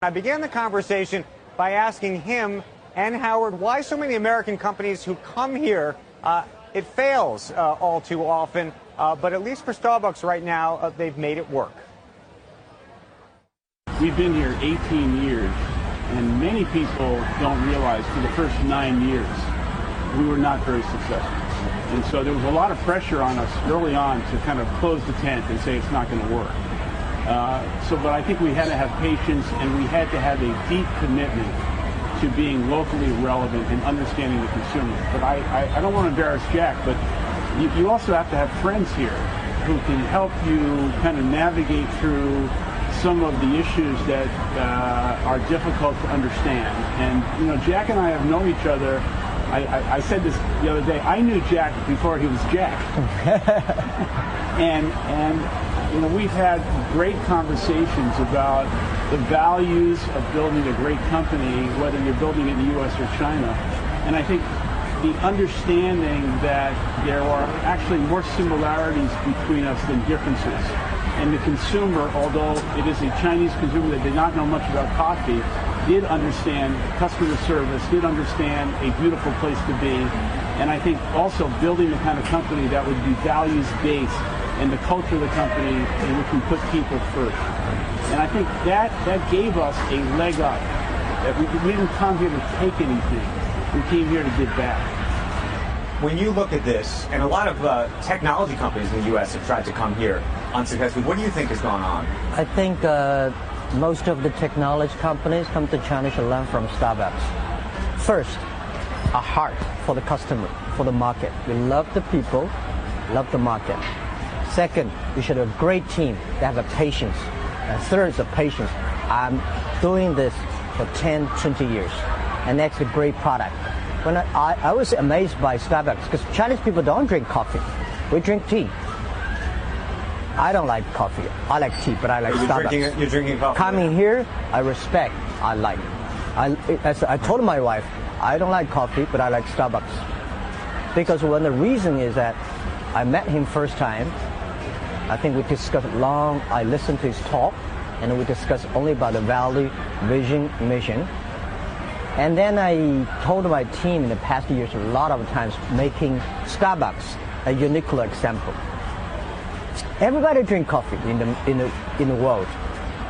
I began the conversation by asking him and Howard why so many American companies who come here, it fails all too often, but at least for Starbucks right now, they've made it work. We've been here 18 years, and many people don't realize for the first 9 years, we were not very successful. And so there was a lot of pressure on us early on to kind of close the tent and say it's not going to work. But I think we had to have patience, and we had to have a deep commitment to being locally relevant and understanding the consumer. But I don't want to embarrass Jack, but you also have to have friends here who can help you kind of navigate through some of the issues that are difficult to understand. And, you know, Jack and I have known each other. I said this the other day. I knew Jack before he was Jack. and you know, we've had great conversations about the values of building a great company, whether you're building it in the U.S. or China. And I think the understanding that there are actually more similarities between us than differences. And the consumer, although it is a Chinese consumer that did not know much about coffee, did understand customer service, did understand a beautiful place to be. And I think also building the kind of company that would be values-based and the culture of the company in which we put people first. And I think that gave us a leg up. That we didn't come here to take anything. We came here to give back. When you look at this, and a lot of technology companies in the U.S. have tried to come here unsuccessfully, what do you think is going on? I think most of the technology companies come to China to learn from Starbucks. First, a heart for the customer, for the market. We love the people, love the market. Second, we should have a great team that have a patience. And third is a patience. I'm doing this for 10, 20 years. And next, a great product. When I was amazed by Starbucks because Chinese people don't drink coffee. We drink tea. I don't like coffee. I like tea, but I like Starbucks. You're drinking coffee. Coming here, I respect. I like. As I told my wife, I don't like coffee, but I like Starbucks. Because one of the reason is that I met him first time. I think we discussed long. I listened to his talk, and we discussed only about the value, vision, mission. And then I told my team in the past years a lot of times making Starbucks a unique example. Everybody drink coffee in the world,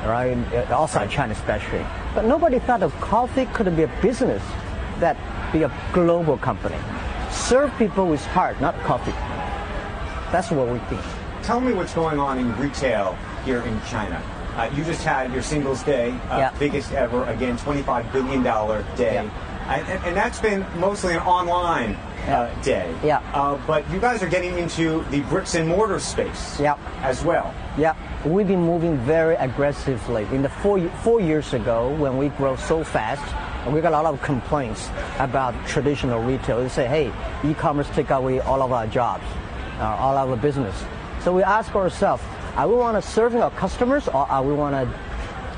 right? Outside China especially. But nobody thought of coffee could be a business that be a global company. Serve people with heart, not coffee. That's what we think. Tell me what's going on in retail here in China. You just had your Singles Day, biggest ever, again, $25 billion day. Yeah. And that's been mostly an online day. Yeah. But you guys are getting into the bricks and mortar space as well. Yeah. We've been moving very aggressively. In the 4 years ago, when we grow so fast, we got a lot of complaints about traditional retail. They say, hey, e-commerce take away all of our jobs, all of our business. So we ask ourselves, are we want to serve our customers, or are we want to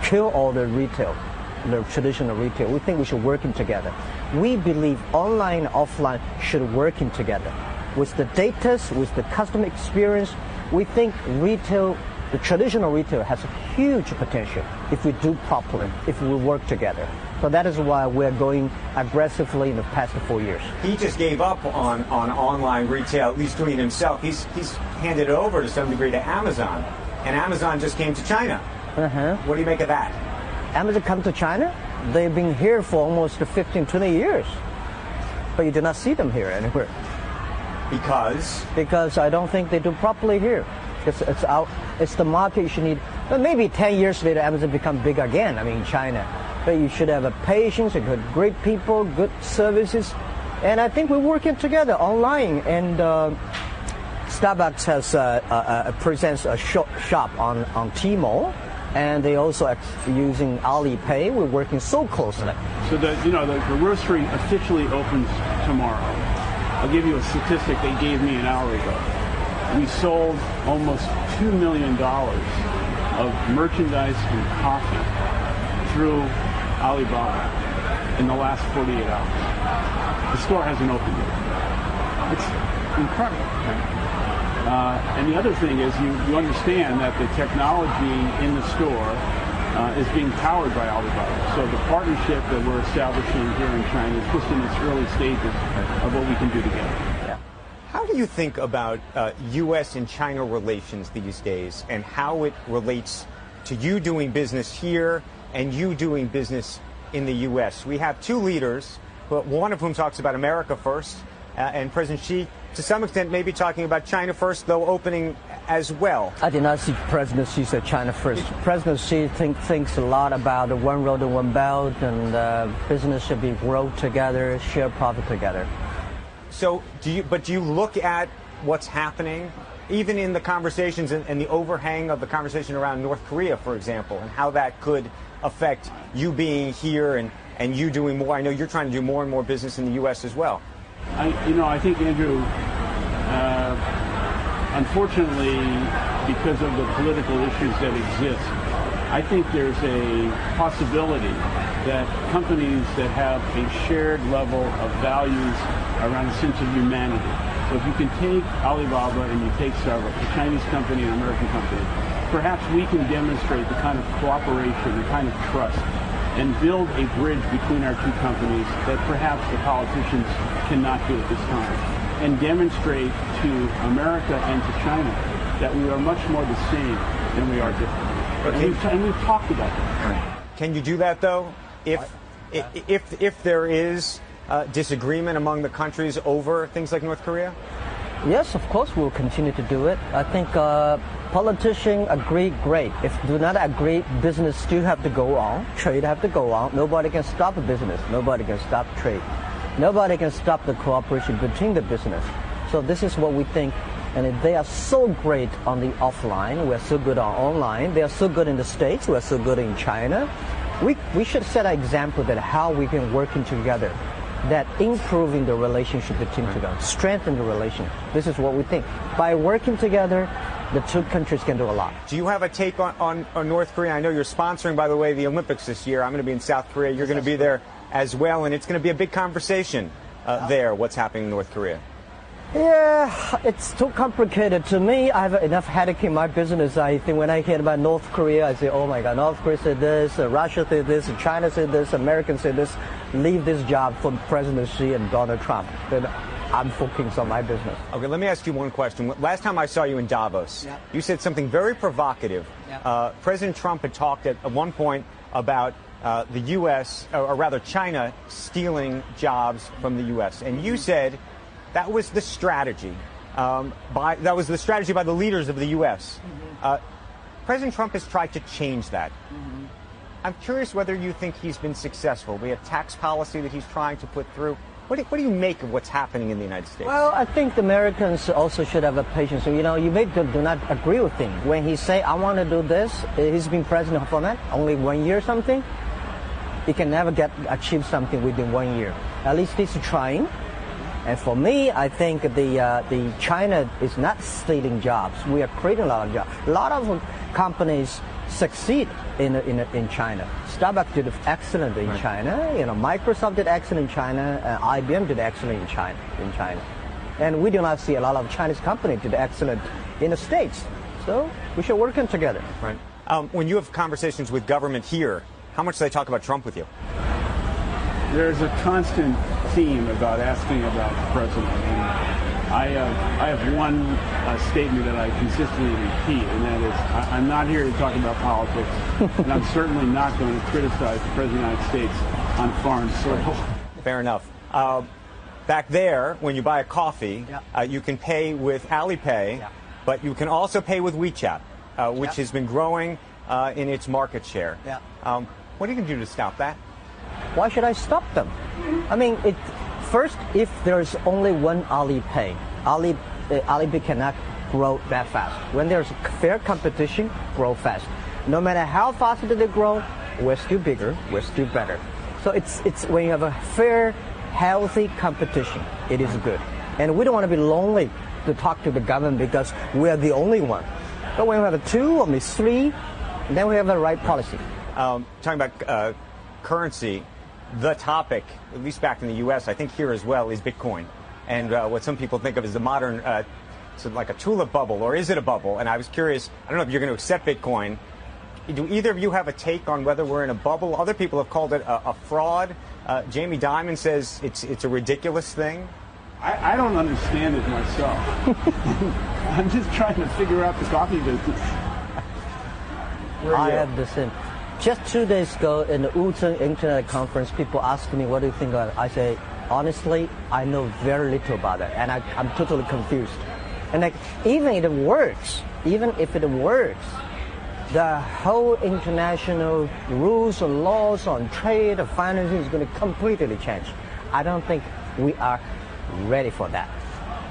kill all the retail, the traditional retail? We think we should work together. We believe online and offline should work together. With the data, with the customer experience, we think retail, the traditional retail has a huge potential if we do properly, if we work together. So that is why we're going aggressively in the past 4 years. He just gave up on online retail, at least doing it himself. He's handed it over to some degree to Amazon, and Amazon just came to China. What do you make of that? Amazon come to China? They've been here for almost 15, 20 years, but you do not see them here anywhere. Because? Because I don't think they do properly here. It's the market you should need. But maybe 10 years later, Amazon become big again. I mean, China. But you should have a patience, a great people, good services, and I think we're working together online. And Starbucks has presents a shop on Tmall, and they also using Alipay. We're working so closely. So the roastery officially opens tomorrow. I'll give you a statistic they gave me an hour ago. We sold almost $2 million of merchandise and coffee through Alibaba in the last 48 hours. The store hasn't opened yet. It's incredible. And the other thing is you understand that the technology in the store is being powered by Alibaba. So the partnership that we're establishing here in China is just in its early stages of what we can do together. How do you think about U.S. and China relations these days, and how it relates to you doing business here and you doing business in the U.S.? We have two leaders, but one of whom talks about America first, and President Xi, to some extent, maybe talking about China first, though opening as well. I did not see President Xi say China first. President Xi thinks a lot about the one road and one belt, and business should be grow together, share profit together. So, do you look at what's happening, even in the conversations and the overhang of the conversation around North Korea, for example, and how that could affect you being here and you doing more? I know you're trying to do more and more business in the U.S. as well. I think, Andrew, unfortunately, because of the political issues that exist, I think there's a possibility that companies that have a shared level of values around a sense of humanity. So if you can take Alibaba and you take Starbucks, a Chinese company and an American company, perhaps we can demonstrate the kind of cooperation, the kind of trust, and build a bridge between our two companies that perhaps the politicians cannot do at this time, and demonstrate to America and to China that we are much more the same than we are different. Okay. And we've talked about that. Can you do that, though, if there is disagreement among the countries over things like North Korea? Yes, of course we'll continue to do it. I think politicians agree, great. If do not agree, business still have to go on, trade have to go on. Nobody can stop a business. Nobody can stop trade. Nobody can stop the cooperation between the business. So this is what we think. And if they are so great on the offline, we're so good on online, they are so good in the States, we're so good in China, we should set an example that how we can working together, that improving the relationship between together, strengthen the relation. This is what we think. By working together, the two countries can do a lot. Do you have a take on North Korea? I know you're sponsoring, by the way, the Olympics this year. I'm going to be in South Korea. You're going to be there as well, and it's going to be a big conversation there, what's happening in North Korea. Yeah, it's too complicated. To me, I have enough headache in my business. I think when I hear about North Korea, I say, oh my God, North Korea said this, Russia said this, China said this, Americans said this. Leave this job for President Xi and Donald Trump. Then I'm focusing on my business. Okay, let me ask you one question. Last time I saw you in Davos, you said something very provocative. President Trump had talked at one point about the U.S., or rather China, stealing jobs from the U.S. And you said that was the strategy. By the leaders of the U.S. President Trump has tried to change that. I'm curious whether you think he's been successful. We have tax policy that he's trying to put through. What do you make of what's happening in the United States? Well, I think the Americans also should have a patience. You know, you may do not agree with him. When he say, I want to do this, he's been president for that, only 1 year or something. He can never achieve something within 1 year. At least he's trying. And for me, I think the China is not stealing jobs. We are creating a lot of jobs. A lot of companies succeed in China. Starbucks did excellent in China. You know, Microsoft did excellent in China. IBM did excellent in China. And we do not see a lot of Chinese companies did excellent in the States. So we should work together. Right. When you have conversations with government here, how much do they talk about Trump with you? There's a constant theme about asking about the president. And I have one statement that I consistently repeat, and that is, I'm not here to talk about politics, and I'm certainly not going to criticize the President of the United States on foreign soil. Fair enough. Back there, when you buy a coffee, you can pay with Alipay, but you can also pay with WeChat, which has been growing in its market share. What are you going to do to stop that? Why should I stop them? I mean, first, if there's only one Alipay, Alipay cannot grow that fast. When there's fair competition, grow fast. No matter how fast they grow, we're still bigger, we're still better. So it's when you have a fair, healthy competition, it is good. And we don't want to be lonely to talk to the government because we are the only one. But when we have two or maybe three, then we have the right policy. Talking about currency, the topic, at least back in the U.S., I think here as well, is Bitcoin. And what some people think of as the modern, sort of like a tulip bubble, or is it a bubble? And I was curious, I don't know if you're going to accept Bitcoin Do either of you have a take on whether we're in a bubble? Other people have called it a fraud. Jamie Dimon says it's a ridiculous thing. I don't understand it myself. I'm just trying to figure out the coffee business. I have the same. Just 2 days ago in the Wuzhen Internet Conference, people asked me, what do you think about it? I say, honestly, I know very little about it, and I'm totally confused. And like, even if it works, the whole international rules and laws on trade and financing is going to completely change. I don't think we are ready for that.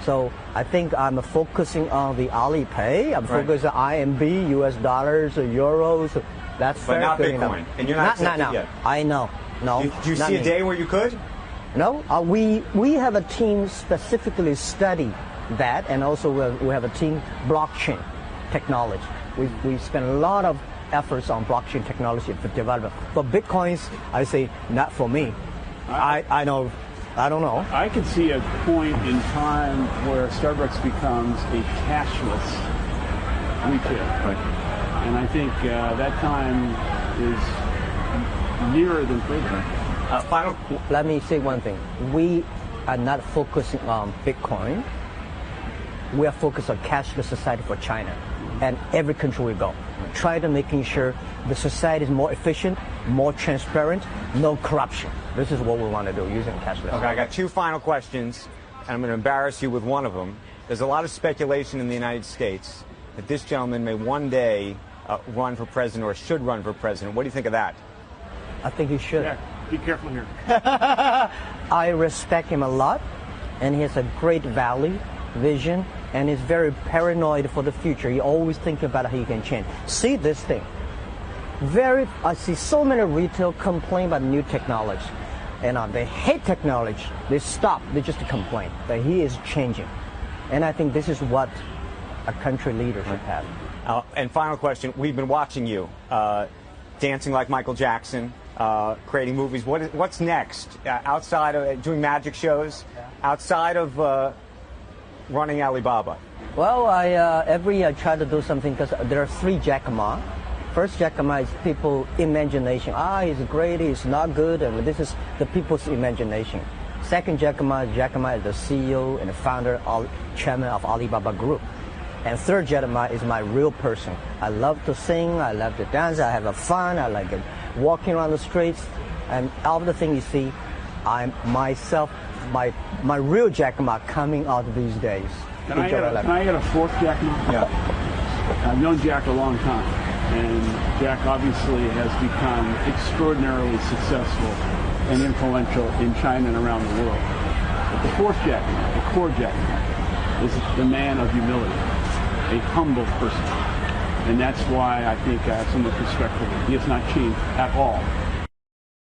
So I think I'm focusing on the Alipay. I'm focusing on IMB, US dollars, euros. That's but not good Bitcoin. enough. And you're not accepted yet. I know. No. Do you see a day where you could? No. We have a team specifically study that, and also we have a team blockchain technology. We spend a lot of efforts on blockchain technology for development. But Bitcoins, I say, not for me. I know. I don't know. I could see a point in time where Starbucks becomes a cashless retail. Right. And I think that time is nearer than further. Let me say one thing. We are not focusing on Bitcoin. We are focused on cashless society for China. And every country we go. Try to making sure the society is more efficient, more transparent, no corruption. This is what we want to do using cashless. Okay, I got 2 final questions, and I'm going to embarrass you with one of them. There's a lot of speculation in the United States that this gentleman may one day run for president or should run for president. What do you think of that? I think he should. Yeah, be careful here. I respect him a lot, and he has a great value, vision, and is very paranoid for the future. He always thinking about how he can change. See this thing. I see so many retail complain about new technology. And they hate technology. They stop. They just complain. But he is changing. And I think this is what a country leader should have. And final question. We've been watching you dancing like Michael Jackson, creating movies. What's next? Outside of doing magic shows, outside of running Alibaba? Well, every year I try to do something because there are 3 Jack Ma. First Jack Ma is people's imagination. He's great, he's not good, and this is the people's imagination. Second Jack Ma is the CEO and the founder, chairman of Alibaba Group. And third Jack Ma is my real person. I love to sing, I love to dance, I have fun, I like walking around the streets. And all the things you see, I'm myself, my real Jack Ma coming out these days. Can I get a 4th Jack Ma? Yeah. I've known Jack a long time. And Jack obviously has become extraordinarily successful and influential in China and around the world. But the 4th Jack Ma, the core Jack Ma, is the man of humility, a humble person. And that's why I think I have so much respect for him. He has not changed at all